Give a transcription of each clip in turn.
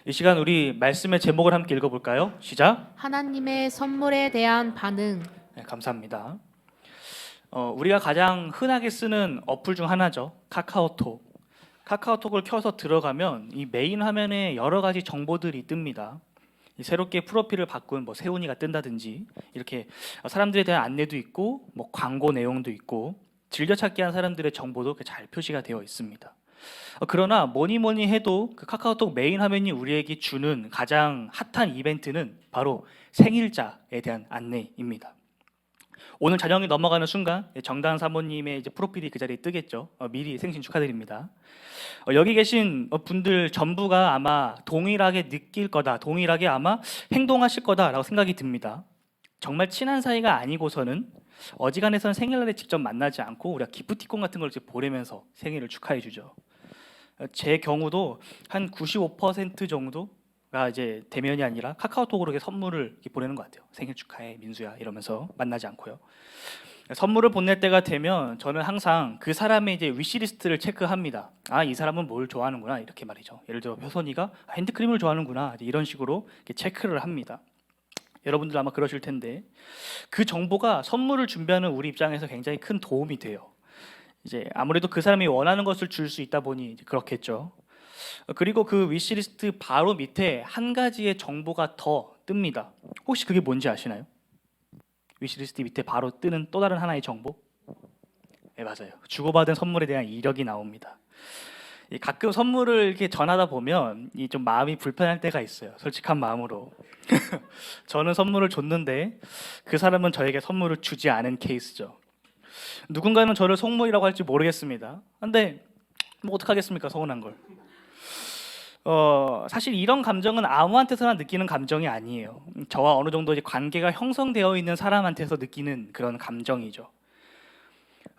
이 시간 우리 말씀의 제목을 함께 읽어볼까요? 시작. 하나님의 선물에 대한 반응. 네, 감사합니다. 우리가 가장 흔하게 쓰는 어플 중 하나죠. 카카오톡. 카카오톡을 켜서 들어가면 이 메인 화면에 여러 가지 정보들이 뜹니다. 이 새롭게 프로필을 바꾼 뭐 세훈이가 뜬다든지 이렇게 사람들에 대한 안내도 있고 뭐 광고 내용도 있고 즐겨찾기 한 사람들의 정보도 잘 표시가 되어 있습니다. 그러나 뭐니 해도 그 카카오톡 메인 화면이 우리에게 주는 가장 핫한 이벤트는 바로 생일자에 대한 안내입니다. 오늘 자정이 넘어가는 순간 정다은 사모님의 이제 프로필이 그 자리에 뜨겠죠. 미리 생신 축하드립니다. 여기 계신 분들 전부가 아마 동일하게 느낄 거다, 동일하게 아마 행동하실 거다라고 생각이 듭니다. 정말 친한 사이가 아니고서는 어지간해서는 생일날에 직접 만나지 않고 우리가 기프티콘 같은 걸 보내면서 생일을 축하해 주죠. 제 경우도 한 95% 정도가 이제 대면이 아니라 카카오톡으로 이렇게 선물을 이렇게 보내는 것 같아요. 생일 축하해 민수야 이러면서 만나지 않고요. 선물을 보낼 때가 되면 저는 항상 그 사람의 이제 위시리스트를 체크합니다. 아, 이 사람은 뭘 좋아하는구나 이렇게 말이죠. 예를 들어 효선이가 핸드크림을 좋아하는구나 이런 식으로 이렇게 체크를 합니다. 여러분들 아마 그러실 텐데 그 정보가 선물을 준비하는 우리 입장에서 굉장히 큰 도움이 돼요. 이제 아무래도 그 사람이 원하는 것을 줄 수 있다 보니 그렇겠죠. 그리고 그 위시리스트 바로 밑에 한 가지의 정보가 더 뜹니다. 혹시 그게 뭔지 아시나요? 위시리스트 밑에 바로 뜨는 또 다른 하나의 정보? 네, 맞아요. 주고받은 선물에 대한 이력이 나옵니다. 가끔 선물을 이렇게 전하다 보면 좀 마음이 불편할 때가 있어요. 솔직한 마음으로. 저는 선물을 줬는데 그 사람은 저에게 선물을 주지 않은 케이스죠. 누군가는 저를 속물이라고 할지 모르겠습니다. 근데 뭐 어떡하겠습니까, 서운한 걸. 사실 이런 감정은 아무한테서나 느끼는 감정이 아니에요. 저와 어느 정도 이제 관계가 형성되어 있는 사람한테서 느끼는 그런 감정이죠.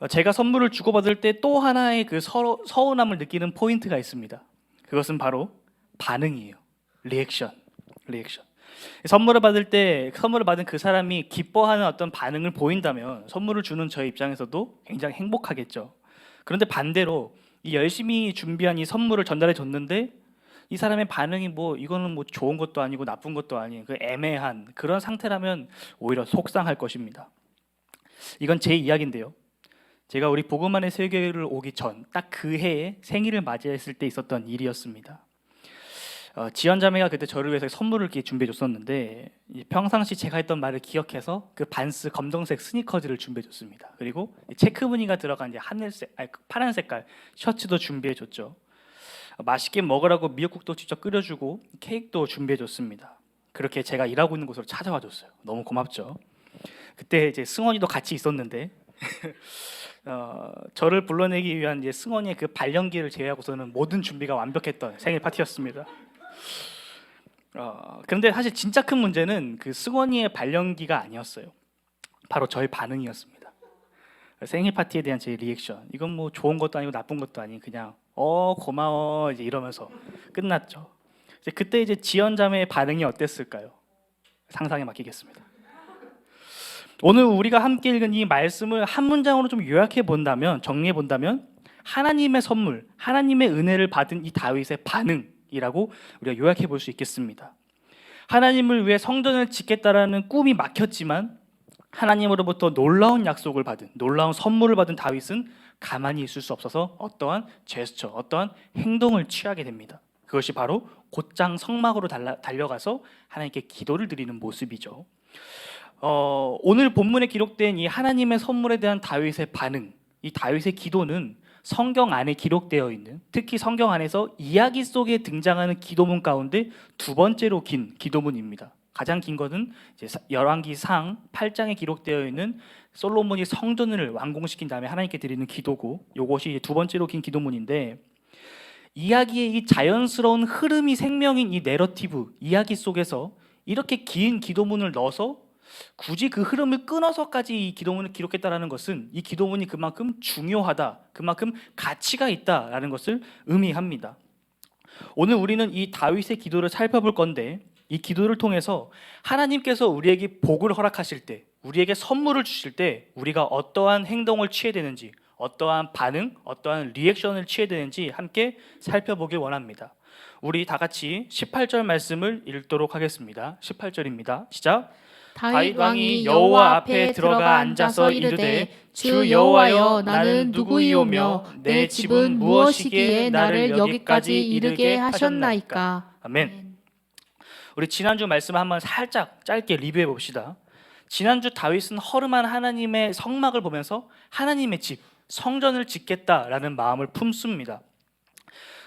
제가 선물을 주고받을 때 또 하나의 그 서운함을 느끼는 포인트가 있습니다. 그것은 바로 반응이에요. 리액션. 선물을 받은 그 사람이 기뻐하는 어떤 반응을 보인다면 선물을 주는 저의 입장에서도 굉장히 행복하겠죠. 그런데 반대로 이 열심히 준비한 이 선물을 전달해 줬는데 이 사람의 반응이 뭐 이거는 뭐 좋은 것도 아니고 나쁜 것도 아닌 그 애매한 그런 상태라면 오히려 속상할 것입니다. 이건 제 이야기인데요. 제가 우리 복음만의 세계를 오기 전 딱 그 해에 생일을 맞이했을 때 있었던 일이었습니다. 지연자매가 그때 저를 위해서 선물을 이렇게 준비해 줬었는데 평상시 제가 했던 말을 기억해서 그 반스 검정색 스니커즈를 준비해 줬습니다. 그리고 체크 무늬가 들어간 이제 파란 색깔 셔츠도 준비해 줬죠. 맛있게 먹으라고 미역국도 직접 끓여주고 케이크도 준비해 줬습니다. 그렇게 제가 일하고 있는 곳으로 찾아와 줬어요. 너무 고맙죠. 그때 이제 승원이도 같이 있었는데 저를 불러내기 위한 이제 승원이의 그 발연기를 제외하고서는 모든 준비가 완벽했던 생일 파티였습니다. 그런데 사실 진짜 큰 문제는 그 승원이의 발연기가 아니었어요. 바로 저의 반응이었습니다. 생일 파티에 대한 제 리액션. 이건 뭐 좋은 것도 아니고 나쁜 것도 아닌 그냥 고마워 이제 이러면서 끝났죠. 그때 이제 지연 자매의 반응이 어땠을까요? 상상에 맡기겠습니다. 오늘 우리가 함께 읽은 이 말씀을 한 문장으로 좀 요약해 본다면, 정리해 본다면 하나님의 선물, 하나님의 은혜를 받은 이 다윗의 반응이라고 우리가 요약해 볼 수 있겠습니다. 하나님을 위해 성전을 짓겠다라는 꿈이 막혔지만 하나님으로부터 놀라운 약속을 받은, 놀라운 선물을 받은 다윗은 가만히 있을 수 없어서 어떠한 제스처, 어떠한 행동을 취하게 됩니다. 그것이 바로 곧장 성막으로 달려가서 하나님께 기도를 드리는 모습이죠. 오늘 본문에 기록된 이 하나님의 선물에 대한 다윗의 반응, 이 다윗의 기도는 성경 안에 기록되어 있는, 특히 성경 안에서 이야기 속에 등장하는 기도문 가운데 두 번째로 긴 기도문입니다. 가장 긴 것은 이제 열왕기상 8장에 기록되어 있는 솔로몬이 성전을 완공시킨 다음에 하나님께 드리는 기도고, 이것이 두 번째로 긴 기도문인데 이야기의 이 자연스러운 흐름이 생명인 이 내러티브, 이야기 속에서 이렇게 긴 기도문을 넣어서 굳이 그 흐름을 끊어서까지 이 기도문을 기록했다는 것은 이 기도문이 그만큼 중요하다, 그만큼 가치가 있다라는 것을 의미합니다. 오늘 우리는 이 다윗의 기도를 살펴볼 건데 이 기도를 통해서 하나님께서 우리에게 복을 허락하실 때, 우리에게 선물을 주실 때 우리가 어떠한 행동을 취해야 되는지, 어떠한 반응, 어떠한 리액션을 취해야 되는지 함께 살펴보길 원합니다. 우리 다 같이 18절 말씀을 읽도록 하겠습니다. 18절입니다. 시작. 다윗 왕이 여호와 앞에 들어가 앉아서 이르되 주 여호와여 나는 누구이오며 내 집은 무엇이기에 나를 여기까지 이르게 하셨나이까. 아멘. 우리 지난주 말씀을 한번 살짝 짧게 리뷰해 봅시다. 지난주 다윗은 허름한 하나님의 성막을 보면서 하나님의 집, 성전을 짓겠다라는 마음을 품습니다.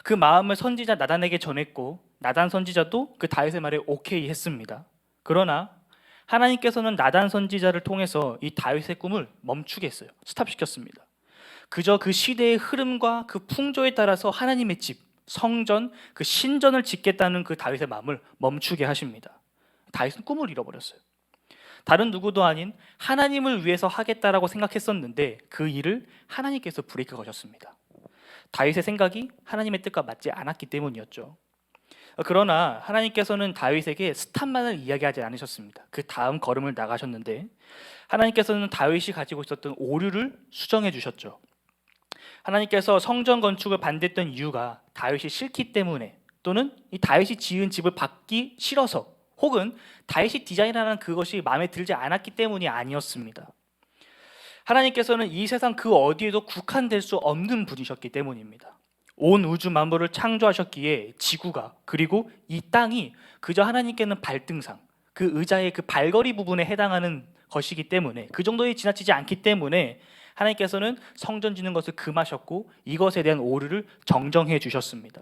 그 마음을 선지자 나단에게 전했고 나단 선지자도 그 다윗의 말에 오케이 했습니다. 그러나 하나님께서는 나단 선지자를 통해서 이 다윗의 꿈을 멈추게 했어요. 스탑시켰습니다. 그저 그 시대의 흐름과 그 풍조에 따라서 하나님의 집, 성전, 그 신전을 짓겠다는 그 다윗의 마음을 멈추게 하십니다. 다윗은 꿈을 잃어버렸어요. 다른 누구도 아닌 하나님을 위해서 하겠다라고 생각했었는데 그 일을 하나님께서 브레이크 거셨습니다. 다윗의 생각이 하나님의 뜻과 맞지 않았기 때문이었죠. 그러나 하나님께서는 다윗에게 스탑만을 이야기하지 않으셨습니다. 그 다음 걸음을 나가셨는데 하나님께서는 다윗이 가지고 있었던 오류를 수정해 주셨죠. 하나님께서 성전 건축을 반대했던 이유가 다윗이 싫기 때문에 또는 이 다윗이 지은 집을 받기 싫어서 혹은 다윗이 디자인하는 그것이 마음에 들지 않았기 때문이 아니었습니다. 하나님께서는 이 세상 그 어디에도 국한될 수 없는 분이셨기 때문입니다. 온 우주 만물을 창조하셨기에 지구가 그리고 이 땅이 그저 하나님께는 발등상, 그 의자의 그 발걸이 부분에 해당하는 것이기 때문에 그 정도에 지나치지 않기 때문에 하나님께서는 성전 짓는 것을 금하셨고 이것에 대한 오류를 정정해 주셨습니다.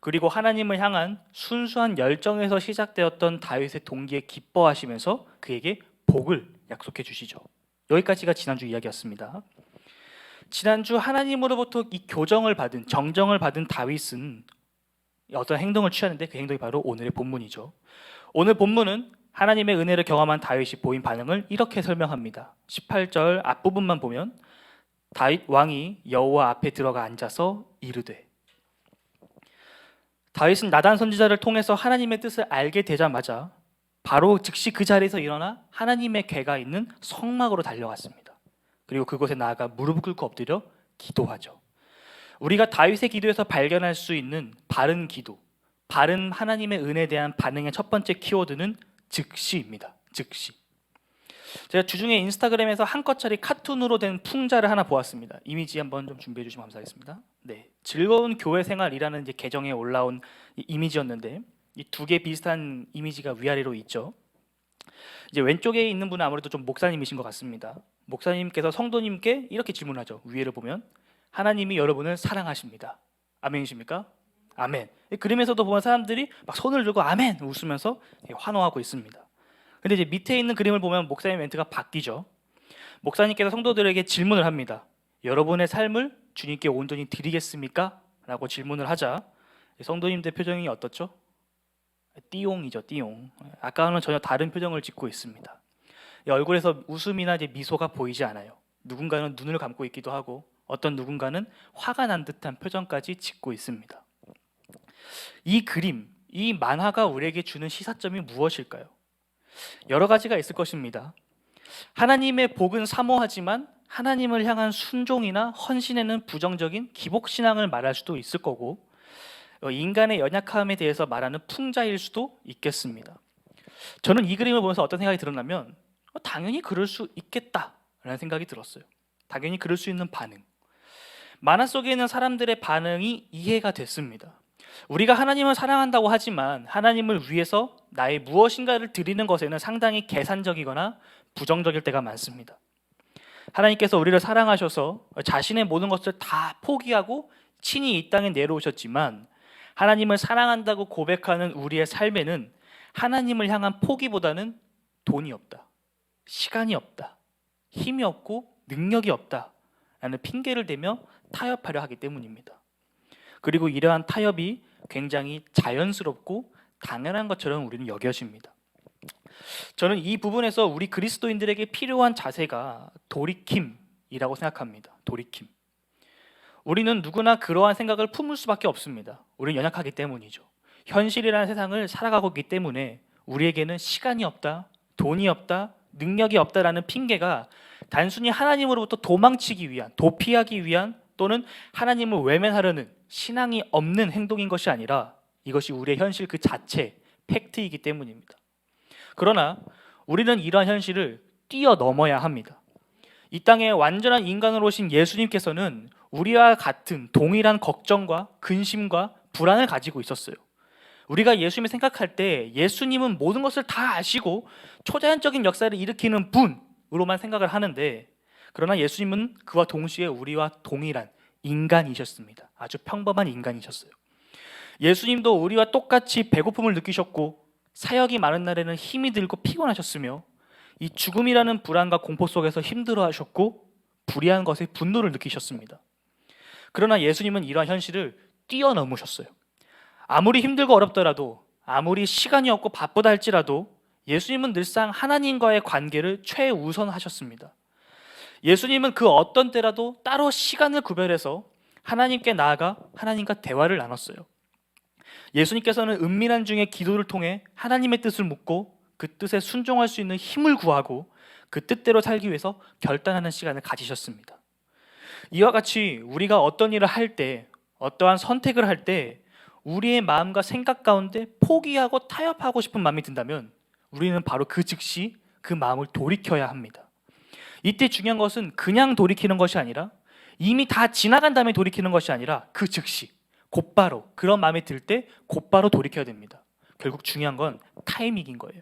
그리고 하나님을 향한 순수한 열정에서 시작되었던 다윗의 동기에 기뻐하시면서 그에게 복을 약속해 주시죠. 여기까지가 지난주 이야기였습니다. 지난주 하나님으로부터 이 교정을 받은, 정정을 받은 다윗은 어떤 행동을 취하는데 그 행동이 바로 오늘의 본문이죠. 오늘 본문은 하나님의 은혜를 경험한 다윗이 보인 반응을 이렇게 설명합니다. 18절 앞부분만 보면 다윗 왕이 여호와 앞에 들어가 앉아서 이르되. 다윗은 나단 선지자를 통해서 하나님의 뜻을 알게 되자마자 바로 즉시 그 자리에서 일어나 하나님의 궤가 있는 성막으로 달려갔습니다. 그리고 그곳에 나아가 무릎을 꿇고 엎드려 기도하죠. 우리가 다윗의 기도에서 발견할 수 있는 바른 기도, 바른 하나님의 은혜에 대한 반응의 첫 번째 키워드는 즉시입니다. 즉시. 제가 주중에 인스타그램에서 한 컷짜리 카툰으로 된 풍자를 하나 보았습니다. 이미지 한번 좀 준비해 주시면 감사하겠습니다. 네, 즐거운 교회 생활이라는 이제 계정에 올라온 이 이미지였는데 이 두 개 비슷한 이미지가 위아래로 있죠. 이제 왼쪽에 있는 분은 아무래도 좀 목사님이신 것 같습니다. 목사님께서 성도님께 이렇게 질문하죠. 위에를 보면 하나님이 여러분을 사랑하십니다. 아멘이십니까? 아멘. 그림에서도 보면 사람들이 막 손을 들고 아멘 웃으면서 환호하고 있습니다. 근데 이제 밑에 있는 그림을 보면 목사님 멘트가 바뀌죠. 목사님께서 성도들에게 질문을 합니다. 여러분의 삶을 주님께 온전히 드리겠습니까? 라고 질문을 하자 성도님들 표정이 어떻죠? 띠용이죠, 띠용. 아까와는 전혀 다른 표정을 짓고 있습니다. 얼굴에서 웃음이나 이제 미소가 보이지 않아요. 누군가는 눈을 감고 있기도 하고 어떤 누군가는 화가 난 듯한 표정까지 짓고 있습니다. 이 그림, 이 만화가 우리에게 주는 시사점이 무엇일까요? 여러 가지가 있을 것입니다. 하나님의 복은 사모하지만 하나님을 향한 순종이나 헌신에는 부정적인 기복신앙을 말할 수도 있을 거고 인간의 연약함에 대해서 말하는 풍자일 수도 있겠습니다. 저는 이 그림을 보면서 어떤 생각이 들었냐면 당연히 그럴 수 있겠다라는 생각이 들었어요. 당연히 그럴 수 있는 반응. 만화 속에 있는 사람들의 반응이 이해가 됐습니다. 우리가 하나님을 사랑한다고 하지만 하나님을 위해서 나의 무엇인가를 드리는 것에는 상당히 계산적이거나 부정적일 때가 많습니다. 하나님께서 우리를 사랑하셔서 자신의 모든 것을 다 포기하고 친히 이 땅에 내려오셨지만 하나님을 사랑한다고 고백하는 우리의 삶에는 하나님을 향한 포기보다는 돈이 없다, 시간이 없다, 힘이 없고 능력이 없다 라는 핑계를 대며 타협하려 하기 때문입니다. 그리고 이러한 타협이 굉장히 자연스럽고 당연한 것처럼 우리는 여겨집니다. 저는 이 부분에서 우리 그리스도인들에게 필요한 자세가 돌이킴이라고 생각합니다. 돌이킴. 우리는 누구나 그러한 생각을 품을 수밖에 없습니다. 우리는 연약하기 때문이죠. 현실이라는 세상을 살아가고 있기 때문에 우리에게는 시간이 없다, 돈이 없다, 능력이 없다라는 핑계가 단순히 하나님으로부터 도망치기 위한, 도피하기 위한 또는 하나님을 외면하려는 신앙이 없는 행동인 것이 아니라 이것이 우리의 현실 그 자체, 팩트이기 때문입니다. 그러나 우리는 이러한 현실을 뛰어넘어야 합니다. 이 땅에 완전한 인간으로 오신 예수님께서는 우리와 같은 동일한 걱정과 근심과 불안을 가지고 있었어요. 우리가 예수님을 생각할 때 예수님은 모든 것을 다 아시고 초자연적인 역사를 일으키는 분으로만 생각을 하는데, 그러나 예수님은 그와 동시에 우리와 동일한 인간이셨습니다. 아주 평범한 인간이셨어요. 예수님도 우리와 똑같이 배고픔을 느끼셨고 사역이 많은 날에는 힘이 들고 피곤하셨으며 이 죽음이라는 불안과 공포 속에서 힘들어하셨고 불의한 것에 분노를 느끼셨습니다. 그러나 예수님은 이러한 현실을 뛰어넘으셨어요. 아무리 힘들고 어렵더라도, 아무리 시간이 없고 바쁘다 할지라도 예수님은 늘상 하나님과의 관계를 최우선하셨습니다. 예수님은 그 어떤 때라도 따로 시간을 구별해서 하나님께 나아가 하나님과 대화를 나눴어요. 예수님께서는 은밀한 중에 기도를 통해 하나님의 뜻을 묻고 그 뜻에 순종할 수 있는 힘을 구하고 그 뜻대로 살기 위해서 결단하는 시간을 가지셨습니다. 이와 같이 우리가 어떤 일을 할 때, 어떠한 선택을 할 때 우리의 마음과 생각 가운데 포기하고 타협하고 싶은 마음이 든다면 우리는 바로 그 즉시 그 마음을 돌이켜야 합니다. 이때 중요한 것은 그냥 돌이키는 것이 아니라, 이미 다 지나간 다음에 돌이키는 것이 아니라 그 즉시 곧바로, 그런 마음이 들 때 곧바로 돌이켜야 됩니다. 결국 중요한 건 타이밍인 거예요.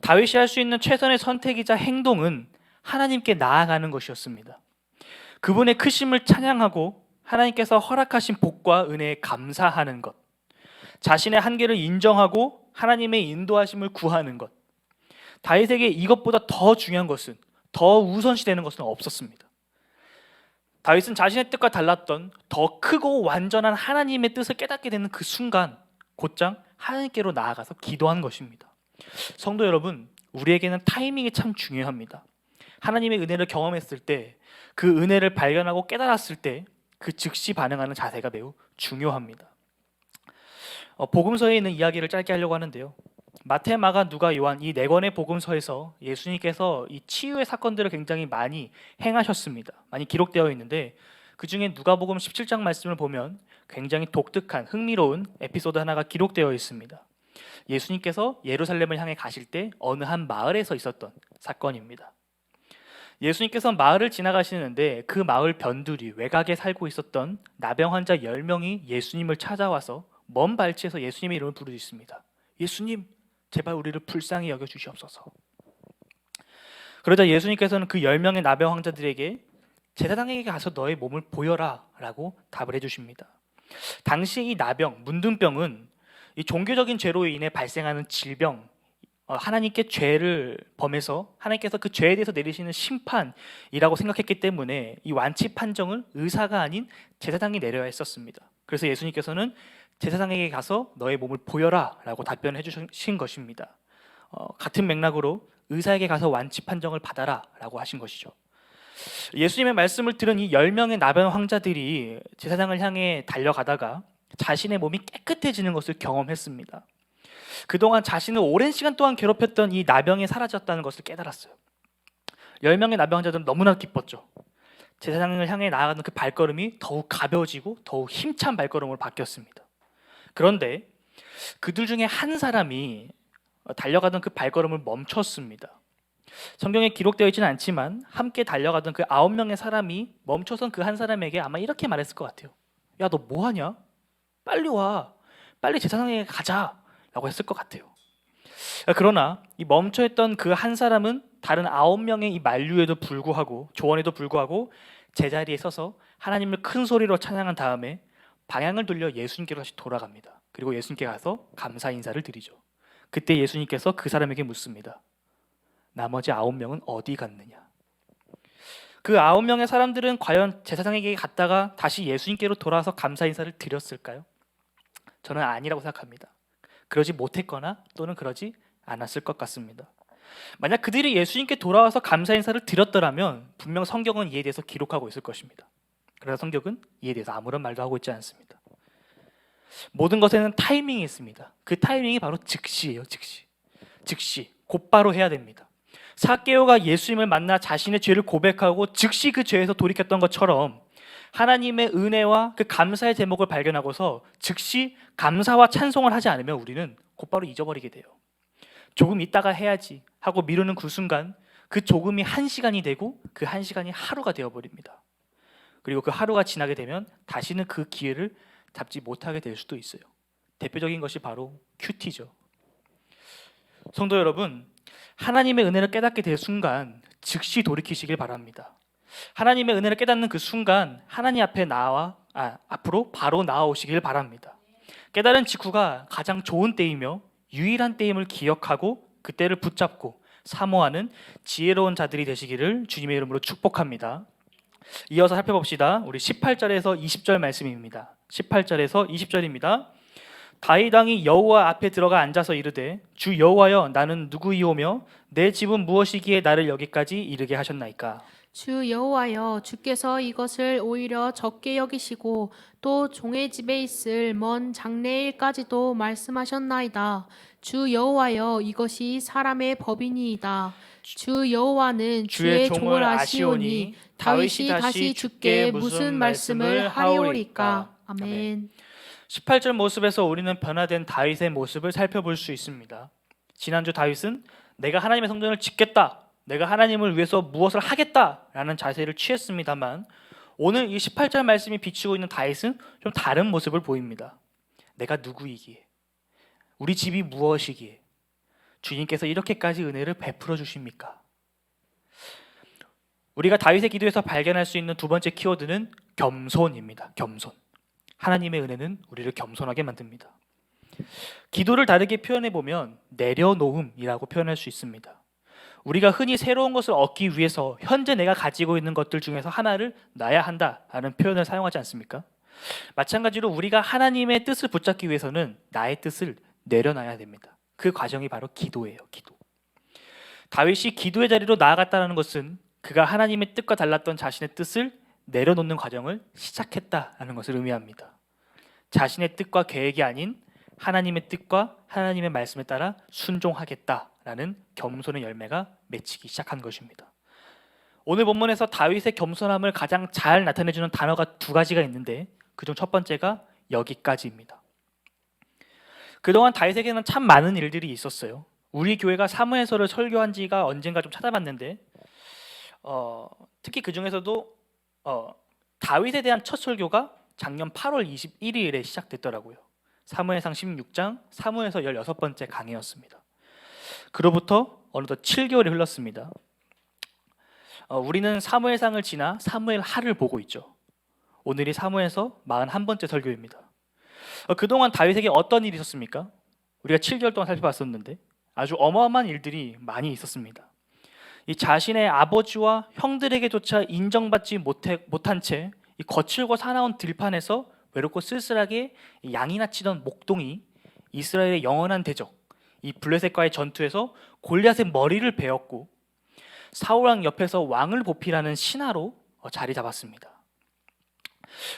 다윗이 할 수 있는 최선의 선택이자 행동은 하나님께 나아가는 것이었습니다. 그분의 크심을 찬양하고 하나님께서 허락하신 복과 은혜에 감사하는 것, 자신의 한계를 인정하고 하나님의 인도하심을 구하는 것, 다윗에게 이것보다 더 중요한 것은, 더 우선시되는 것은 없었습니다. 다윗은 자신의 뜻과 달랐던 더 크고 완전한 하나님의 뜻을 깨닫게 되는 그 순간 곧장 하나님께로 나아가서 기도한 것입니다. 성도 여러분, 우리에게는 타이밍이 참 중요합니다. 하나님의 은혜를 경험했을 때, 그 은혜를 발견하고 깨달았을 때 그 즉시 반응하는 자세가 매우 중요합니다. 복음서에 있는 이야기를 짧게 하려고 하는데요. 마태, 마가, 누가, 요한 이 네 권의 복음서에서 예수님께서 이 치유의 사건들을 굉장히 많이 행하셨습니다. 많이 기록되어 있는데 그 중에 누가복음 17장 말씀을 보면 굉장히 독특한 흥미로운 에피소드 하나가 기록되어 있습니다. 예수님께서 예루살렘을 향해 가실 때 어느 한 마을에서 있었던 사건입니다. 예수님께서 마을을 지나가시는데 그 마을 변두리 외곽에 살고 있었던 나병 환자 10명이 예수님을 찾아와서 먼 발치에서 예수님의 이름을 부르짖습니다. 예수님, 제발 우리를 불쌍히 여겨주시옵소서. 그러자 예수님께서는 그 10명의 나병 환자들에게 제사장에게 가서 너의 몸을 보여라 라고 답을 해주십니다. 당시 이 나병, 문둥병은 이 종교적인 죄로 인해 발생하는 질병, 하나님께 죄를 범해서 하나님께서 그 죄에 대해서 내리시는 심판이라고 생각했기 때문에 이 완치 판정을 의사가 아닌 제사장이 내려야 했었습니다. 그래서 예수님께서는 제사장에게 가서 너의 몸을 보여라 라고 답변을 해주신 것입니다. 같은 맥락으로 의사에게 가서 완치 판정을 받아라 라고 하신 것이죠. 예수님의 말씀을 들은 이 10명의 나병 환자들이 제사장을 향해 달려가다가 자신의 몸이 깨끗해지는 것을 경험했습니다. 그동안 자신을 오랜 시간 동안 괴롭혔던 이 나병이 사라졌다는 것을 깨달았어요. 10명의 나병 환자들은 너무나 기뻤죠. 제사장을 향해 나아가는 그 발걸음이 더욱 가벼워지고 더욱 힘찬 발걸음으로 바뀌었습니다. 그런데 그들 중에 한 사람이 달려가던 그 발걸음을 멈췄습니다. 성경에 기록되어 있지는 않지만 함께 달려가던 그 9명의 사람이 멈춰선 그 한 사람에게 아마 이렇게 말했을 것 같아요. 야, 너 뭐하냐? 빨리 와. 빨리 제사장에게 가자 라고 했을 것 같아요. 그러나 이 멈춰있던 그 한 사람은 다른 9명의 이 만류에도 불구하고, 조언에도 불구하고 제자리에 서서 하나님을 큰 소리로 찬양한 다음에 방향을 돌려 예수님께로 다시 돌아갑니다. 그리고 예수님께 가서 감사 인사를 드리죠. 그때 예수님께서 그 사람에게 묻습니다. 나머지 9명은 어디 갔느냐? 그 9명의 사람들은 과연 제사장에게 갔다가 다시 예수님께로 돌아와서 감사 인사를 드렸을까요? 저는 아니라고 생각합니다. 그러지 못했거나 또는 그러지 않았을 것 같습니다. 만약 그들이 예수님께 돌아와서 감사 인사를 드렸더라면 분명 성경은 이에 대해서 기록하고 있을 것입니다. 그러나 성경은 이에 대해서 아무런 말도 하고 있지 않습니다. 모든 것에는 타이밍이 있습니다. 그 타이밍이 바로 즉시예요. 즉시 곧바로 해야 됩니다. 삭개오가 예수님을 만나 자신의 죄를 고백하고 즉시 그 죄에서 돌이켰던 것처럼 하나님의 은혜와 그 감사의 제목을 발견하고서 즉시 감사와 찬송을 하지 않으면 우리는 곧바로 잊어버리게 돼요. 조금 있다가 해야지 하고 미루는 그 순간 그 조금이 1시간이 되고 그 1시간이 하루가 되어버립니다. 그리고 그 하루가 지나게 되면 다시는 그 기회를 잡지 못하게 될 수도 있어요. 대표적인 것이 바로 큐티죠. 성도 여러분, 하나님의 은혜를 깨닫게 될 순간 즉시 돌이키시길 바랍니다. 하나님의 은혜를 깨닫는 그 순간 하나님 앞에 앞으로 바로 나아오시길 바랍니다. 깨달은 직후가 가장 좋은 때이며 유일한 때임을 기억하고 그때를 붙잡고 사모하는 지혜로운 자들이 되시기를 주님의 이름으로 축복합니다. 이어서 살펴봅시다. 우리 18절에서 20절 말씀입니다. 18절에서 20절입니다. 다윗 왕이 여호와 앞에 들어가 앉아서 이르되 주 여호와여 나는 누구이오며 내 집은 무엇이기에 나를 여기까지 이르게 하셨나이까. 주 여호와여 주께서 이것을 오히려 적게 여기시고 또 종의 집에 있을 먼 장래일까지도 말씀하셨나이다. 주 여호와여 이것이 사람의 법이니이다. 주 여호와는 주의 종을 아시오니 다윗이 다시 주께 무슨 말씀을 하리오리까. 아멘. 18절 모습에서 우리는 변화된 다윗의 모습을 살펴볼 수 있습니다. 지난주 다윗은 내가 하나님의 성전을 짓겠다, 내가 하나님을 위해서 무엇을 하겠다라는 자세를 취했습니다만 오늘 이 18절 말씀이 비추고 있는 다윗은 좀 다른 모습을 보입니다. 내가 누구이기에, 우리 집이 무엇이기에 주님께서 이렇게까지 은혜를 베풀어 주십니까? 우리가 다윗의 기도에서 발견할 수 있는 두 번째 키워드는 겸손입니다. 겸손. 하나님의 은혜는 우리를 겸손하게 만듭니다. 기도를 다르게 표현해 보면 내려놓음이라고 표현할 수 있습니다. 우리가 흔히 새로운 것을 얻기 위해서 현재 내가 가지고 있는 것들 중에서 하나를 놔야 한다라는 표현을 사용하지 않습니까? 마찬가지로 우리가 하나님의 뜻을 붙잡기 위해서는 나의 뜻을 내려놔야 됩니다. 그 과정이 바로 기도예요. 기도. 다윗이 기도의 자리로 나아갔다는 것은 그가 하나님의 뜻과 달랐던 자신의 뜻을 내려놓는 과정을 시작했다는 것을 의미합니다. 자신의 뜻과 계획이 아닌 하나님의 뜻과 하나님의 말씀에 따라 순종하겠다라는 겸손의 열매가 맺히기 시작한 것입니다. 오늘 본문에서 다윗의 겸손함을 가장 잘 나타내주는 단어가 두 가지가 있는데 그중 첫 번째가 여기까지입니다. 그동안 다윗에게는 참 많은 일들이 있었어요. 우리 교회가 사무엘서를 설교한 지가 언젠가 좀 찾아봤는데 특히 그 중에서도 다윗에 대한 첫 설교가 작년 8월 21일에 시작됐더라고요. 사무엘상 16장, 사무엘서 16번째 강해였습니다. 그로부터 어느덧 7개월이 흘렀습니다. 우리는 사무엘상을 지나 사무엘하를 보고 있죠. 오늘이 사무엘서 41번째 설교입니다. 그동안 다윗에게 어떤 일이 있었습니까? 우리가 7개월 동안 살펴봤었는데 아주 어마어마한 일들이 많이 있었습니다. 이 자신의 아버지와 형들에게조차 인정받지 못한 채 이 거칠고 사나운 들판에서 외롭고 쓸쓸하게 양이나 치던 목동이 이스라엘의 영원한 대적 이 블레셋과의 전투에서 골리앗의 머리를 베었고 사울 왕 옆에서 왕을 보필하는 신하로 자리 잡았습니다.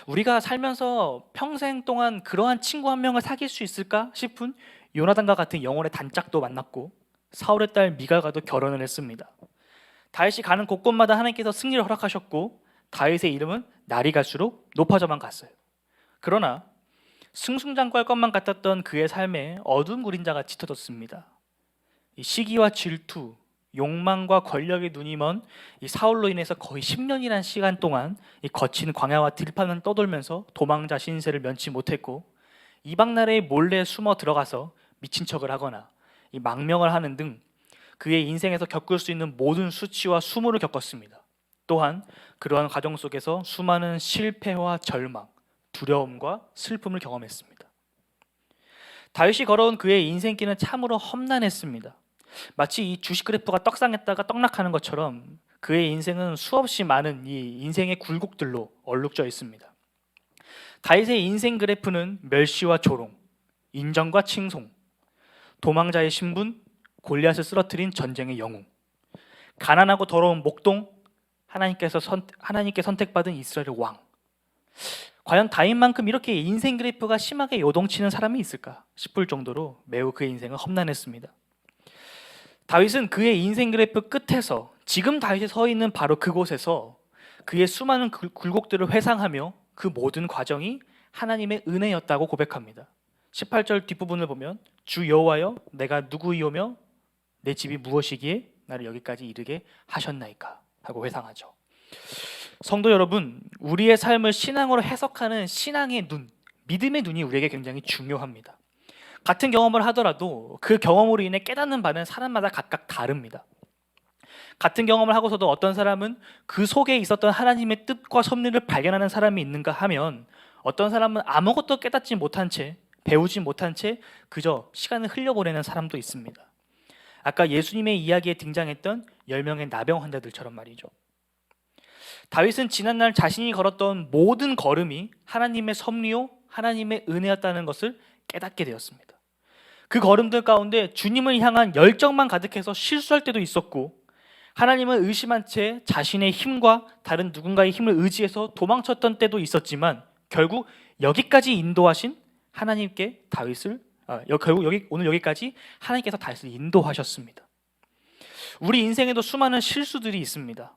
우리가 살면서 평생 동안 그러한 친구 한 명을 사귈 수 있을까 싶은 요나단과 같은 영혼의 단짝도 만났고 사울의 딸 미갈과도 결혼을 했습니다. 다윗이 가는 곳곳마다 하나님께서 승리를 허락하셨고 다윗의 이름은 날이 갈수록 높아져만 갔어요. 그러나 승승장구할 것만 같았던 그의 삶에 어두운 그림자가 짙어졌습니다. 이 시기와 질투, 욕망과 권력의 눈이 먼 이 사울로 인해서 거의 10년이라는 시간 동안 이 거친 광야와 들판을 떠돌면서 도망자 신세를 면치 못했고 이방 나라에 몰래 숨어 들어가서 미친 척을 하거나 이 망명을 하는 등 그의 인생에서 겪을 수 있는 모든 수치와 수모를 겪었습니다. 또한 그러한 과정 속에서 수많은 실패와 절망, 두려움과 슬픔을 경험했습니다. 다윗이 걸어온 그의 인생길은 참으로 험난했습니다. 마치 이 주식 그래프가 떡상했다가 떡락하는 것처럼 그의 인생은 수없이 많은 이 인생의 굴곡들로 얼룩져 있습니다. 다윗의 인생 그래프는 멸시와 조롱, 인정과 칭송, 도망자의 신분, 골리앗을 쓰러뜨린 전쟁의 영웅, 가난하고 더러운 목동, 하나님께 선택받은 이스라엘의 왕. 과연 다윗만큼 이렇게 인생 그래프가 심하게 요동치는 사람이 있을까 싶을 정도로 매우 그의 인생은 험난했습니다. 다윗은 그의 인생 그래프 끝에서 지금 다윗이 서 있는 바로 그곳에서 그의 수많은 굴곡들을 회상하며 그 모든 과정이 하나님의 은혜였다고 고백합니다. 18절 뒷부분을 보면 주 여호와여 내가 누구이오며 내 집이 무엇이기에 나를 여기까지 이르게 하셨나이까 하고 회상하죠. 성도 여러분, 우리의 삶을 신앙으로 해석하는 신앙의 눈, 믿음의 눈이 우리에게 굉장히 중요합니다. 같은 경험을 하더라도 그 경험으로 인해 깨닫는 바는 사람마다 각각 다릅니다. 같은 경험을 하고서도 어떤 사람은 그 속에 있었던 하나님의 뜻과 섭리를 발견하는 사람이 있는가 하면 어떤 사람은 아무것도 깨닫지 못한 채 배우지 못한 채 그저 시간을 흘려보내는 사람도 있습니다. 아까 예수님의 이야기에 등장했던 10명의 나병 환자들처럼 말이죠. 다윗은 지난날 자신이 걸었던 모든 걸음이 하나님의 섭리요 하나님의 은혜였다는 것을 깨닫게 되었습니다. 그 걸음들 가운데 주님을 향한 열정만 가득해서 실수할 때도 있었고 하나님을 의심한 채 자신의 힘과 다른 누군가의 힘을 의지해서 도망쳤던 때도 있었지만 결국 여기까지 인도하신 하나님께 다윗을 결국 오늘 여기까지 하나님께서 다윗을 인도하셨습니다. 우리 인생에도 수많은 실수들이 있습니다.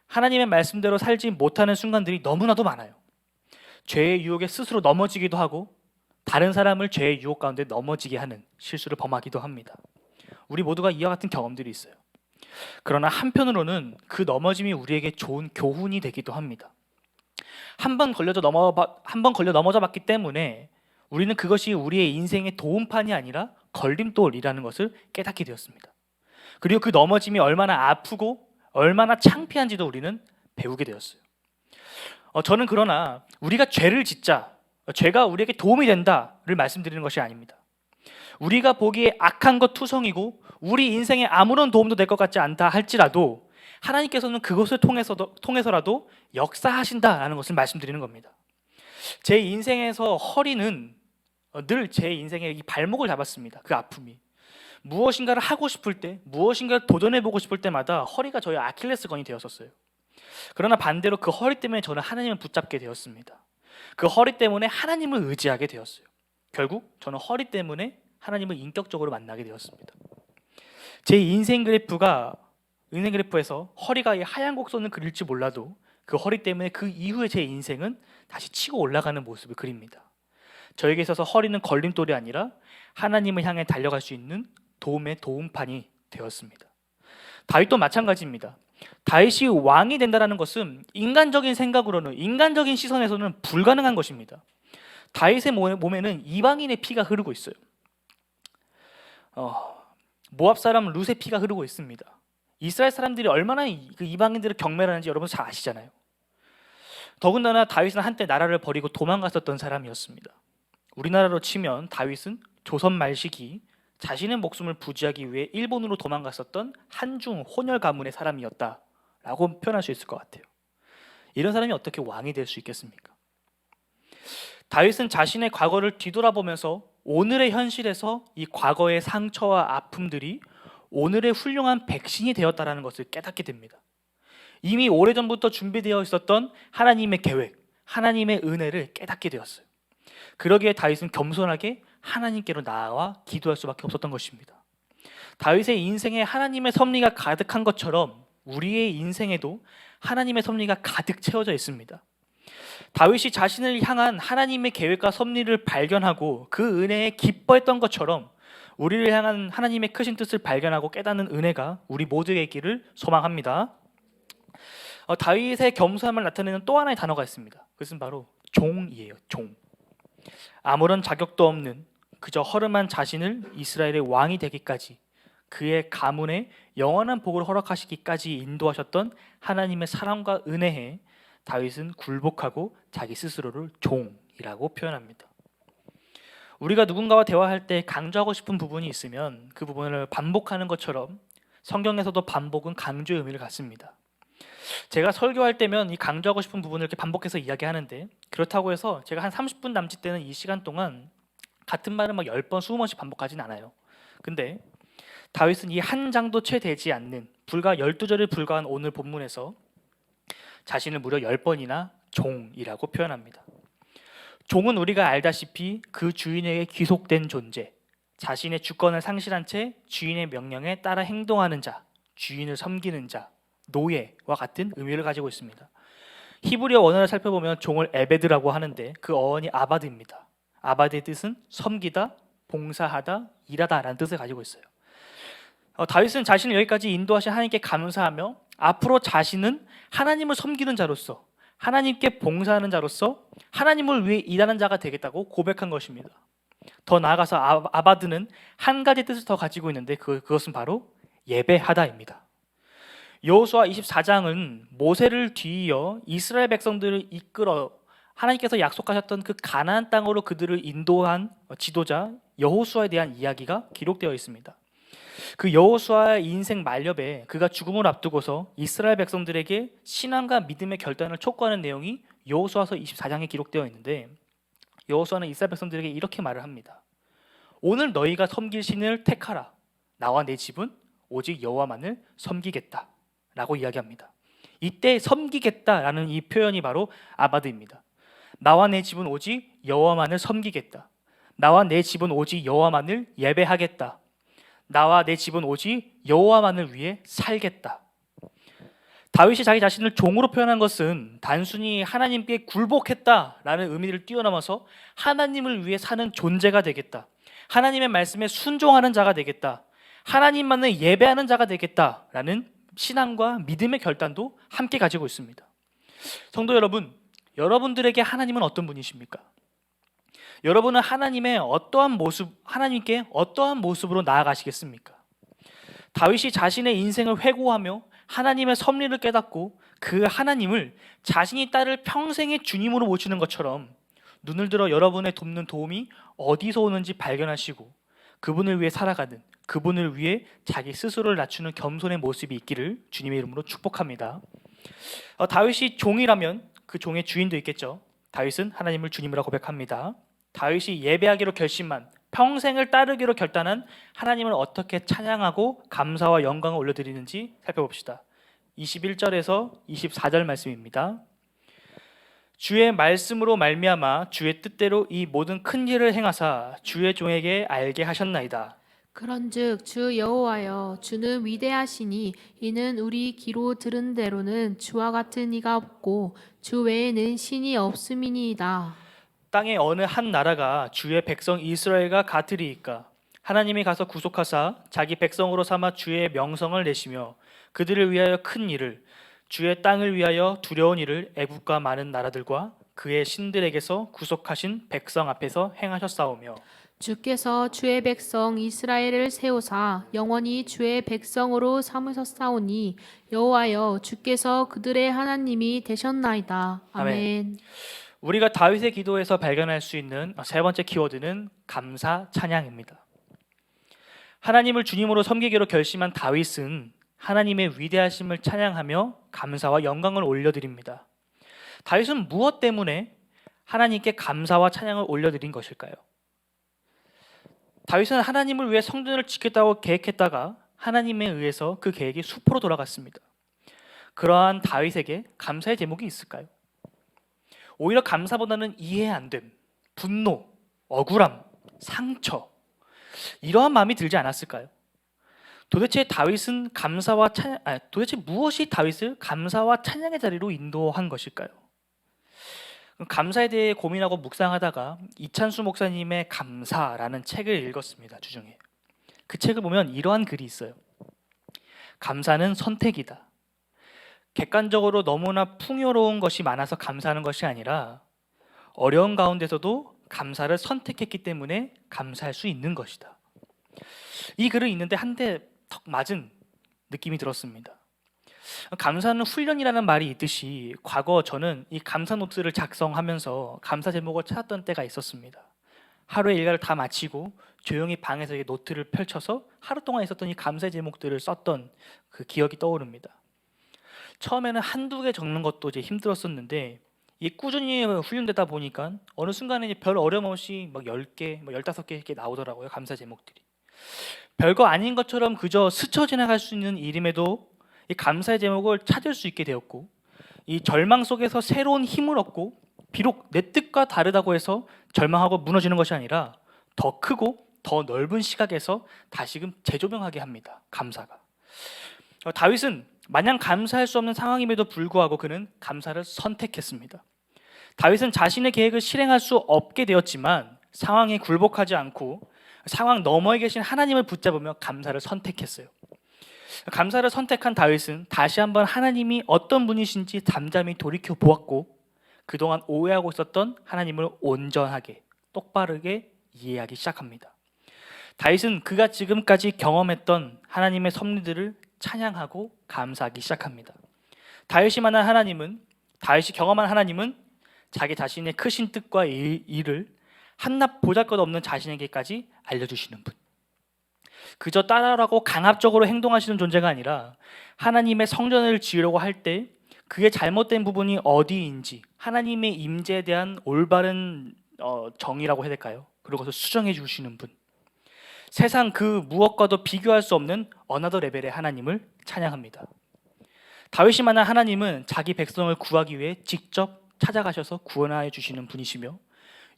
하나님의 말씀대로 살지 못하는 순간들이 너무나도 많아요. 죄의 유혹에 스스로 넘어지기도 하고 다른 사람을 죄의 유혹 가운데 넘어지게 하는 실수를 범하기도 합니다. 우리 모두가 이와 같은 경험들이 있어요. 그러나 한편으로는 그 넘어짐이 우리에게 좋은 교훈이 되기도 합니다. 한 번 걸려 넘어져 봤기 때문에 우리는 그것이 우리의 인생의 도움판이 아니라 걸림돌이라는 것을 깨닫게 되었습니다. 그리고 그 넘어짐이 얼마나 아프고 얼마나 창피한지도 우리는 배우게 되었어요. 저는 그러나 우리가 죄를 짓자, 죄가 우리에게 도움이 된다를 말씀드리는 것이 아닙니다. 우리가 보기에 악한 것 투성이고 우리 인생에 아무런 도움도 될 것 같지 않다 할지라도 하나님께서는 그것을 통해서라도 역사하신다라는 것을 말씀드리는 겁니다. 제 인생에서 허리는 늘 제 인생의 이 발목을 잡았습니다. 그 아픔이 무엇인가를 하고 싶을 때, 무엇인가를 도전해보고 싶을 때마다 허리가 저의 아킬레스건이 되었었어요. 그러나 반대로 그 허리 때문에 저는 하나님을 붙잡게 되었습니다. 그 허리 때문에 하나님을 의지하게 되었어요. 결국 저는 허리 때문에 하나님을 인격적으로 만나게 되었습니다. 제 인생 그래프에서 허리가 이 하얀 곡선을 그릴지 몰라도 그 허리 때문에 그 이후에 제 인생은 다시 치고 올라가는 모습을 그립니다. 저에게 있어서 허리는 걸림돌이 아니라 하나님을 향해 달려갈 수 있는 도움의 도움판이 되었습니다. 다윗도 마찬가지입니다. 다윗이 왕이 된다는 것은 인간적인 생각으로는, 인간적인 시선에서는 불가능한 것입니다. 다윗의 몸에는 이방인의 피가 흐르고 있어요. 모압 사람 룻의 피가 흐르고 있습니다. 이스라엘 사람들이 얼마나 그 이방인들을 경멸하는지 여러분 잘 아시잖아요. 더군다나 다윗은 한때 나라를 버리고 도망갔었던 사람이었습니다. 우리나라로 치면 다윗은 조선 말시기 자신의 목숨을 부지하기 위해 일본으로 도망갔었던 한중 혼혈 가문의 사람이었다라고 표현할 수 있을 것 같아요. 이런 사람이 어떻게 왕이 될 수 있겠습니까? 다윗은 자신의 과거를 뒤돌아보면서 오늘의 현실에서 이 과거의 상처와 아픔들이 오늘의 훌륭한 백신이 되었다는 것을 깨닫게 됩니다. 이미 오래전부터 준비되어 있었던 하나님의 계획, 하나님의 은혜를 깨닫게 되었어요. 그러기에 다윗은 겸손하게 하나님께로 나아와 기도할 수밖에 없었던 것입니다. 다윗의 인생에 하나님의 섭리가 가득한 것처럼 우리의 인생에도 하나님의 섭리가 가득 채워져 있습니다. 다윗이 자신을 향한 하나님의 계획과 섭리를 발견하고 그 은혜에 기뻐했던 것처럼 우리를 향한 하나님의 크신 뜻을 발견하고 깨닫는 은혜가 우리 모두에게 있기를 소망합니다. 다윗의 겸손함을 나타내는 또 하나의 단어가 있습니다. 그것은 바로 종이에요. 종. 아무런 자격도 없는 그저 허름한 자신을 이스라엘의 왕이 되기까지 그의 가문에 영원한 복을 허락하시기까지 인도하셨던 하나님의 사랑과 은혜에 다윗은 굴복하고 자기 스스로를 종이라고 표현합니다. 우리가 누군가와 대화할 때 강조하고 싶은 부분이 있으면 그 부분을 반복하는 것처럼 성경에서도 반복은 강조의 의미를 갖습니다. 제가 설교할 때면 이 강조하고 싶은 부분을 이렇게 반복해서 이야기하는데 그렇다고 해서 제가 한 30분 남짓 되는 이 시간 동안 같은 말을 막 10번, 20번씩 반복하진 않아요. 근데 다윗은 이 한 장도 채 되지 않는 불과 12절에 불과한 오늘 본문에서 자신을 무려 10번이나 종이라고 표현합니다. 종은 우리가 알다시피 그 주인에게 귀속된 존재, 자신의 주권을 상실한 채 주인의 명령에 따라 행동하는 자, 주인을 섬기는 자, 노예와 같은 의미를 가지고 있습니다. 히브리어 원어를 살펴보면 종을 에베드라고 하는데 그 어원이 아바드입니다. 아바드의 뜻은 섬기다, 봉사하다, 일하다라는 뜻을 가지고 있어요. 다윗은 자신을 여기까지 인도하신 하나님께 감사하며 앞으로 자신은 하나님을 섬기는 자로서, 하나님께 봉사하는 자로서 하나님을 위해 일하는 자가 되겠다고 고백한 것입니다. 더 나아가서 아바드는 한 가지 뜻을 더 가지고 있는데 그것은 바로 예배하다입니다. 여호수아 24장은 모세를 뒤이어 이스라엘 백성들을 이끌어 하나님께서 약속하셨던 그 가나안 땅으로 그들을 인도한 지도자 여호수아에 대한 이야기가 기록되어 있습니다. 그 여호수아의 인생 말년에 그가 죽음을 앞두고서 이스라엘 백성들에게 신앙과 믿음의 결단을 촉구하는 내용이 여호수아서 24장에 기록되어 있는데, 여호수아는 이스라엘 백성들에게 이렇게 말을 합니다. 오늘 너희가 섬길 신을 택하라. 나와 내 집은 오직 여호와만을 섬기겠다 라고 이야기합니다. 이때 섬기겠다라는 이 표현이 바로 아바드입니다. 나와 내 집은 오직 여호와만을 섬기겠다. 나와 내 집은 오직 여호와만을 예배하겠다. 나와 내 집은 오직 여호와만을 위해 살겠다. 다윗이 자기 자신을 종으로 표현한 것은 단순히 하나님께 굴복했다라는 의미를 뛰어넘어서 하나님을 위해 사는 존재가 되겠다, 하나님의 말씀에 순종하는 자가 되겠다, 하나님만을 예배하는 자가 되겠다라는 신앙과 믿음의 결단도 함께 가지고 있습니다. 성도 여러분, 여러분들에게 하나님은 어떤 분이십니까? 여러분은 하나님께 어떠한 모습으로 나아가시겠습니까? 다윗이 자신의 인생을 회고하며 하나님의 섭리를 깨닫고 그 하나님을 자신이 딸을 평생의 주님으로 모시는 것처럼 눈을 들어 여러분의 돕는 도움이 어디서 오는지 발견하시고 그분을 위해 살아가는, 그분을 위해 자기 스스로를 낮추는 겸손의 모습이 있기를 주님의 이름으로 축복합니다. 다윗이 종이라면 그 종의 주인도 있겠죠. 다윗은 하나님을 주님이라 고백합니다. 다윗이 예배하기로 결심한, 평생을 따르기로 결단한 하나님을 어떻게 찬양하고 감사와 영광을 올려드리는지 살펴봅시다. 21절에서 24절 말씀입니다. 주의 말씀으로 말미암아 주의 뜻대로 이 모든 큰 일을 행하사 주의 종에게 알게 하셨나이다. 그런즉 주 여호와여, 주는 위대하시니 이는 우리 귀로 들은 대로는 주와 같은 이가 없고 주 외에는 신이 없음이니이다. 땅의 어느 한 나라가 주의 백성 이스라엘과 같으리이까? 하나님이 가서 구속하사 자기 백성으로 삼아 주의 명성을 내시며 그들을 위하여 큰 일을, 주의 땅을 위하여 두려운 일을 애국과 많은 나라들과 그의 신들에게서 구속하신 백성 앞에서 행하셨사오며, 주께서 주의 백성 이스라엘을 세우사 영원히 주의 백성으로 삼으셨사오니 여호와여, 주께서 그들의 하나님이 되셨나이다. 아멘. 아멘. 우리가 다윗의 기도에서 발견할 수 있는 세 번째 키워드는 감사 찬양입니다. 하나님을 주님으로 섬기기로 결심한 다윗은 하나님의 위대하심을 찬양하며 감사와 영광을 올려드립니다. 다윗은 무엇 때문에 하나님께 감사와 찬양을 올려드린 것일까요? 다윗은 하나님을 위해 성전을 짓겠다고 계획했다가 하나님에 의해서 그 계획이 수포로 돌아갔습니다. 그러한 다윗에게 감사의 제목이 있을까요? 오히려 감사보다는 이해 안 됨, 분노, 억울함, 상처, 이러한 마음이 들지 않았을까요? 도대체 무엇이 다윗을 감사와 찬양의 자리로 인도한 것일까요? 감사에 대해 고민하고 묵상하다가 이찬수 목사님의 감사라는 책을 읽었습니다. 주중에 그 책을 보면 이러한 글이 있어요. 감사는 선택이다. 객관적으로 너무나 풍요로운 것이 많아서 감사하는 것이 아니라 어려운 가운데서도 감사를 선택했기 때문에 감사할 수 있는 것이다. 이 글을 읽는데 한 대 턱 맞은 느낌이 들었습니다. 감사는 훈련이라는 말이 있듯이 과거 저는 이 감사 노트를 작성하면서 감사 제목을 찾았던 때가 있었습니다. 하루의 일과를 다 마치고 조용히 방에서 이 노트를 펼쳐서 하루 동안 있었던 이 감사 제목들을 썼던 그 기억이 떠오릅니다. 처음에는 한두 개 적는 것도 이제 힘들었었는데 이 꾸준히 훈련되다 보니까 어느 순간에 별 어려움 없이 막 10개, 15개 이렇게 나오더라고요. 감사 제목들이. 별거 아닌 것처럼 그저 스쳐 지나갈 수 있는 일임에도 이 감사의 제목을 찾을 수 있게 되었고, 이 절망 속에서 새로운 힘을 얻고 비록 내 뜻과 다르다고 해서 절망하고 무너지는 것이 아니라 더 크고 더 넓은 시각에서 다시금 재조명하게 합니다. 감사가. 다윗은 마냥 감사할 수 없는 상황임에도 불구하고 그는 감사를 선택했습니다. 다윗은 자신의 계획을 실행할 수 없게 되었지만 상황에 굴복하지 않고 상황 너머에 계신 하나님을 붙잡으며 감사를 선택했어요. 감사를 선택한 다윗은 다시 한번 하나님이 어떤 분이신지 잠잠히 돌이켜 보았고 그동안 오해하고 있었던 하나님을 온전하게 똑바르게 이해하기 시작합니다. 다윗은 그가 지금까지 경험했던 하나님의 섭리들을 찬양하고 감사하기 시작합니다. 다윗이 경험한 하나님은 자기 자신의 크신 뜻과 일을 한낱 보잘것없는 자신에게까지 알려주시는 분. 그저 따라하고 강압적으로 행동하시는 존재가 아니라 하나님의 성전을 지으려고 할 때 그게 잘못된 부분이 어디인지 하나님의 임재에 대한 올바른 정의라고 해야 될까요? 그런 것을 수정해 주시는 분. 세상 그 무엇과도 비교할 수 없는 어나더 레벨의 하나님을 찬양합니다. 다윗이 만난 하나님은 자기 백성을 구하기 위해 직접 찾아가셔서 구원하여 주시는 분이시며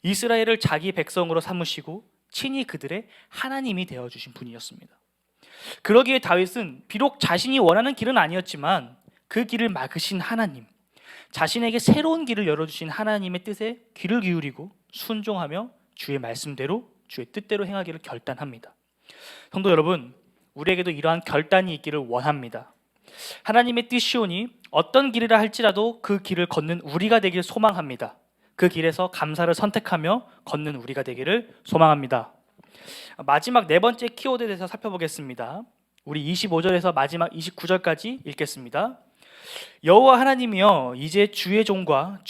이스라엘을 자기 백성으로 삼으시고 친히 그들의 하나님이 되어주신 분이었습니다. 그러기에 다윗은 비록 자신이 원하는 길은 아니었지만 그 길을 막으신 하나님, 자신에게 새로운 길을 열어주신 하나님의 뜻에 귀를 기울이고 순종하며 주의 말씀대로 주의 뜻대로 행하기를 결단합니다. 성도 여러분, 우리에게도 이러한 결단이 있기를 원합니다. 하나님의 뜻이오니 어떤 길이라 할지라도 그 길을 걷는 우리가 되길 소망합니다. 그 길에서 감사를 선택하며 걷는 우리가 되기를 소망합니다. 마지막 네 번째 키워드에 대해서 살펴보겠습니다. 우리 25절에서 마지막 29절까지 읽겠습니다. 여호와 하나님이여 이제 주의 종과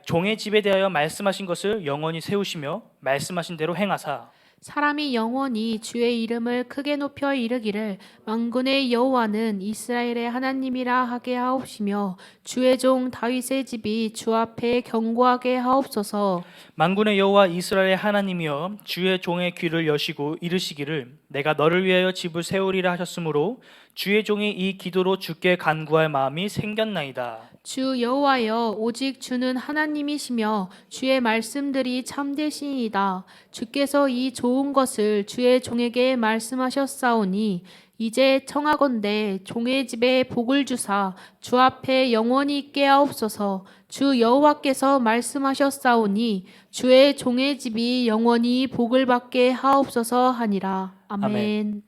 종의 집에 대하여 말씀하신 것을 영원히 세우시며 말씀하신 대로 행하사 사람이 영원히 주의 이름을 크게 높여 이르기를 만군의 여호와는 이스라엘의 하나님이라 하게 하옵시며 주의 종 다윗의 집이 주 앞에 견고하게 하옵소서. 만군의 여호와 이스라엘의 하나님이여 주의 종의 귀를 여시고 이르시기를 내가 너를 위하여 집을 세우리라 하셨으므로 주의 종이 이 기도로 주께 간구할 마음이 생겼나이다. 주 여호와여 오직 주는 하나님이시며 주의 말씀들이 참되시이다. 주께서 이 좋은 것을 주의 종에게 말씀하셨사오니 이제 청하건대 종의 집에 복을 주사 주 앞에 영원히 있게 하옵소서. 주 여호와께서 말씀하셨사오니 주의 종의 집이 영원히 복을 받게 하옵소서 하니라. 아멘. 아멘.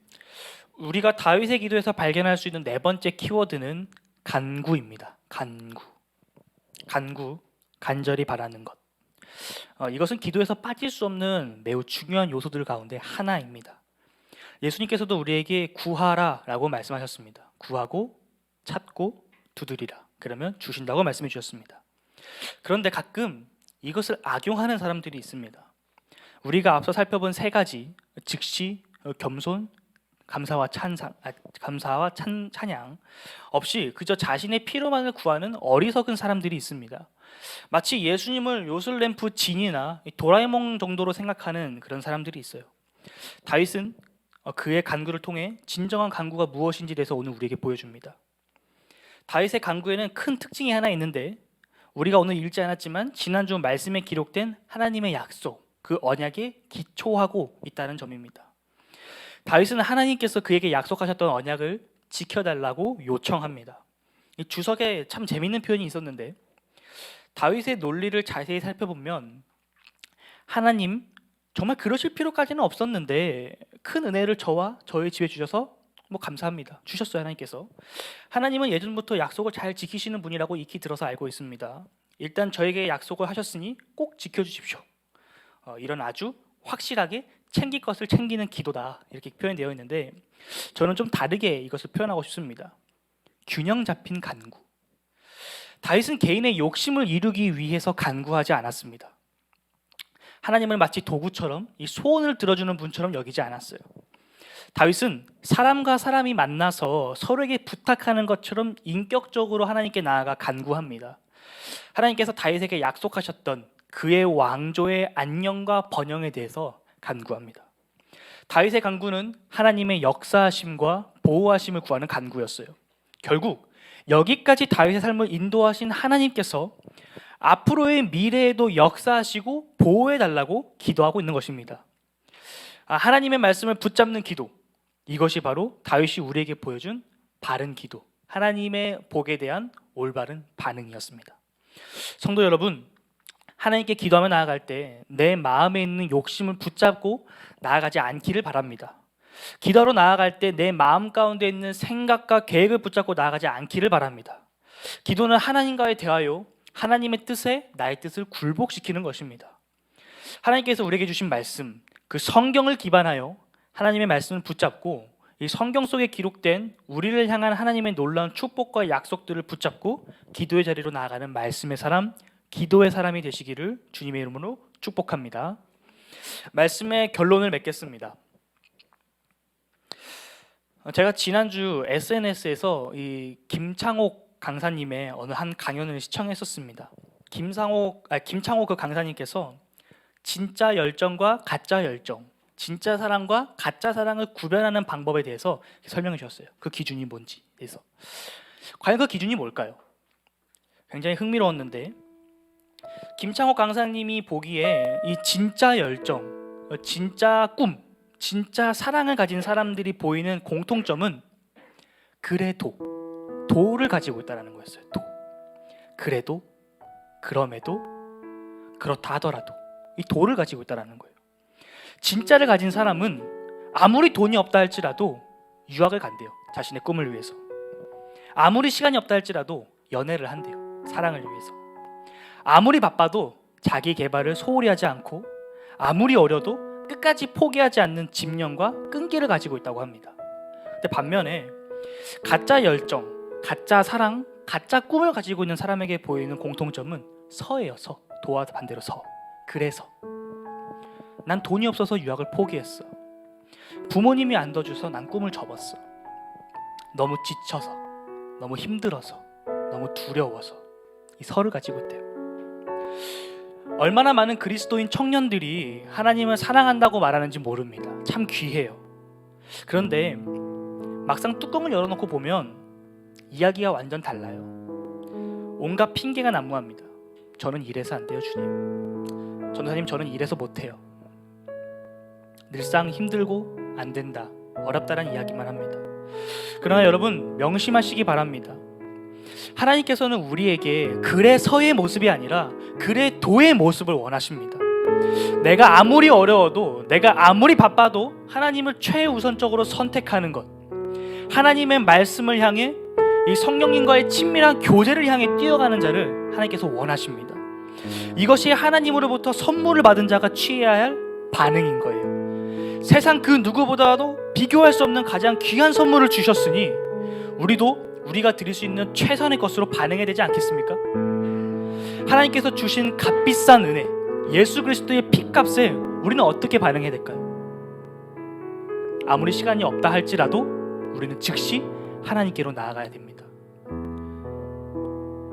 우리가 다윗의 기도에서 발견할 수 있는 네 번째 키워드는 간구입니다. 간구, 간절히 바라는 것. 이것은 기도에서 빠질 수 없는 매우 중요한 요소들 가운데 하나입니다. 예수님께서도 우리에게 구하라라고 말씀하셨습니다. 구하고 찾고 두드리라. 그러면 주신다고 말씀해 주셨습니다. 그런데 가끔 이것을 악용하는 사람들이 있습니다. 우리가 앞서 살펴본 세 가지, 즉시, 겸손, 감사와 찬양 없이 그저 자신의 필요만을 구하는 어리석은 사람들이 있습니다. 마치 예수님을 요술램프 진이나 도라에몽 정도로 생각하는 그런 사람들이 있어요. 다윗은 그의 간구를 통해 진정한 간구가 무엇인지에 대해서 오늘 우리에게 보여줍니다. 다윗의 간구에는 큰 특징이 하나 있는데 우리가 오늘 읽지 않았지만 지난주 말씀에 기록된 하나님의 약속, 그 언약에 기초하고 있다는 점입니다. 다윗은 하나님께서 그에게 약속하셨던 언약을 지켜달라고 요청합니다. 이 주석에 참 재미있는 표현이 있었는데 다윗의 논리를 자세히 살펴보면 하나님 정말 그러실 필요까지는 없었는데 큰 은혜를 저와 저의 집에 주셔서 감사합니다. 주셨어요. 하나님께서. 하나님은 예전부터 약속을 잘 지키시는 분이라고 익히 들어서 알고 있습니다. 일단 저에게 약속을 하셨으니 꼭 지켜주십시오. 이런 아주 확실하게 챙길 것을 챙기는 기도다 이렇게 표현되어 있는데 저는 좀 다르게 이것을 표현하고 싶습니다. 균형 잡힌 간구. 다윗은 개인의 욕심을 이루기 위해서 간구하지 않았습니다. 하나님을 마치 도구처럼 이 소원을 들어주는 분처럼 여기지 않았어요. 다윗은 사람과 사람이 만나서 서로에게 부탁하는 것처럼 인격적으로 하나님께 나아가 간구합니다. 하나님께서 다윗에게 약속하셨던 그의 왕조의 안녕과 번영에 대해서 간구합니다. 다윗의 간구는 하나님의 역사하심과 보호하심을 구하는 간구였어요. 결국 여기까지 다윗의 삶을 인도하신 하나님께서 앞으로의 미래에도 역사하시고 보호해달라고 기도하고 있는 것입니다. 하나님의 말씀을 붙잡는 기도, 이것이 바로 다윗이 우리에게 보여준 바른 기도, 하나님의 복에 대한 올바른 반응이었습니다. 성도 여러분, 하나님께 기도하며 나아갈 때 내 마음에 있는 욕심을 붙잡고 나아가지 않기를 바랍니다. 기도하러 나아갈 때 내 마음 가운데 있는 생각과 계획을 붙잡고 나아가지 않기를 바랍니다. 기도는 하나님과의 대화요, 하나님의 뜻에 나의 뜻을 굴복시키는 것입니다. 하나님께서 우리에게 주신 말씀, 그 성경을 기반하여 하나님의 말씀을 붙잡고 이 성경 속에 기록된 우리를 향한 하나님의 놀라운 축복과 약속들을 붙잡고 기도의 자리로 나아가는 말씀의 사람, 기도의 사람이 되시기를 주님의 이름으로 축복합니다. 말씀의 결론을 맺겠습니다. 제가 지난주 SNS에서 이 김창옥 강사님의 어느 한 강연을 시청했었습니다. 김창옥 그 강사님께서 진짜 열정과 가짜 열정, 진짜 사랑과 가짜 사랑을 구별하는 방법에 대해서 설명해 주셨어요. 그 기준이 뭔지 대해서. 과연 그 기준이 뭘까요? 굉장히 흥미로웠는데, 김창옥 강사님이 보기에 이 진짜 열정, 진짜 꿈, 진짜 사랑을 가진 사람들이 보이는 공통점은 도를 가지고 있다는 거였어요. 그래도, 그럼에도, 그렇다 하더라도, 이 도를 가지고 있다는 거예요. 진짜를 가진 사람은 아무리 돈이 없다 할지라도 유학을 간대요. 자신의 꿈을 위해서. 아무리 시간이 없다 할지라도 연애를 한대요. 사랑을 위해서. 아무리 바빠도 자기 개발을 소홀히 하지 않고, 아무리 어려도 끝까지 포기하지 않는 집념과 끈기를 가지고 있다고 합니다. 근데 반면에 가짜 열정, 가짜 사랑, 가짜 꿈을 가지고 있는 사람에게 보이는 공통점은 서예요. 도와 반대로 서. 그래서 난 돈이 없어서 유학을 포기했어. 부모님이 안 둬줘서 난 꿈을 접었어. 너무 지쳐서, 너무 힘들어서, 너무 두려워서. 이 서를 가지고 있대요. 얼마나 많은 그리스도인 청년들이 하나님을 사랑한다고 말하는지 모릅니다. 참 귀해요. 그런데 막상 뚜껑을 열어놓고 보면 이야기가 완전 달라요. 온갖 핑계가 난무합니다. 저는 이래서 안 돼요, 주님. 전도사님, 저는 이래서 못해요. 늘상 힘들고 안 된다, 어렵다란 이야기만 합니다. 그러나 여러분, 명심하시기 바랍니다. 하나님께서는 우리에게 그래서의 모습이 아니라 그래도의 모습을 원하십니다. 내가 아무리 어려워도, 내가 아무리 바빠도 하나님을 최우선적으로 선택하는 것, 하나님의 말씀을 향해 이 성령님과의 친밀한 교제를 향해 뛰어가는 자를 하나님께서 원하십니다. 이것이 하나님으로부터 선물을 받은 자가 취해야 할 반응인 거예요. 세상 그 누구보다도 비교할 수 없는 가장 귀한 선물을 주셨으니 우리가 드릴 수 있는 최선의 것으로 반응해야 되지 않겠습니까? 하나님께서 주신 값비싼 은혜, 예수 그리스도의 피값에 우리는 어떻게 반응해야 될까요? 아무리 시간이 없다 할지라도 우리는 즉시 하나님께로 나아가야 됩니다.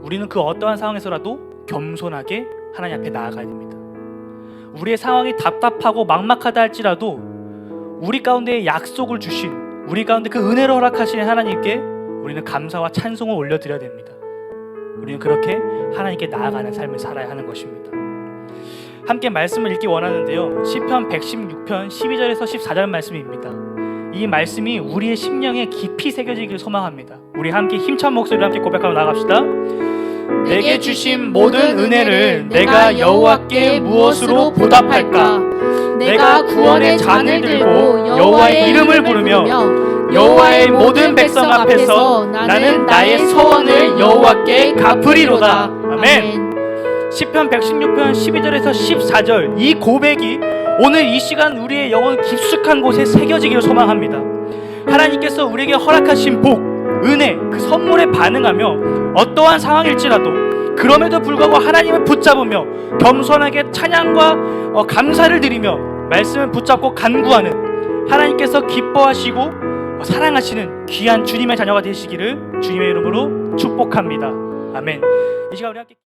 우리는 그 어떠한 상황에서라도 겸손하게 하나님 앞에 나아가야 됩니다. 우리의 상황이 답답하고 막막하다 할지라도 우리 가운데 약속을 주신, 우리 가운데 그 은혜를 허락하시는 하나님께 우리는 감사와 찬송을 올려드려야 됩니다. 우리는 그렇게 하나님께 나아가는 삶을 살아야 하는 것입니다. 함께 말씀을 읽기 원하는데요, 시편 116편 12절에서 14절 말씀입니다. 이 말씀이 우리의 심령에 깊이 새겨지길 소망합니다. 우리 함께 힘찬 목소리로 함께 고백하며 나갑시다. 내게 주신 모든 은혜를 내가 여호와께 무엇으로 보답할까? 내가 구원의 잔을 들고 여호와의 이름을 부르며 여호와의 모든 백성 앞에서 나는 나의 서원을 여호와께 갚으리로다. 아멘. 시편 116편 12절에서 14절, 이 고백이 오늘 이 시간 우리의 영혼 깊숙한 곳에 새겨지기를 소망합니다. 하나님께서 우리에게 허락하신 복, 은혜, 그 선물에 반응하며 어떠한 상황일지라도 그럼에도 불구하고 하나님을 붙잡으며 겸손하게 찬양과 감사를 드리며 말씀을 붙잡고 간구하는, 하나님께서 기뻐하시고 사랑하시는 귀한 주님의 자녀가 되시기를 주님의 이름으로 축복합니다. 아멘. 이 시간 우리 함께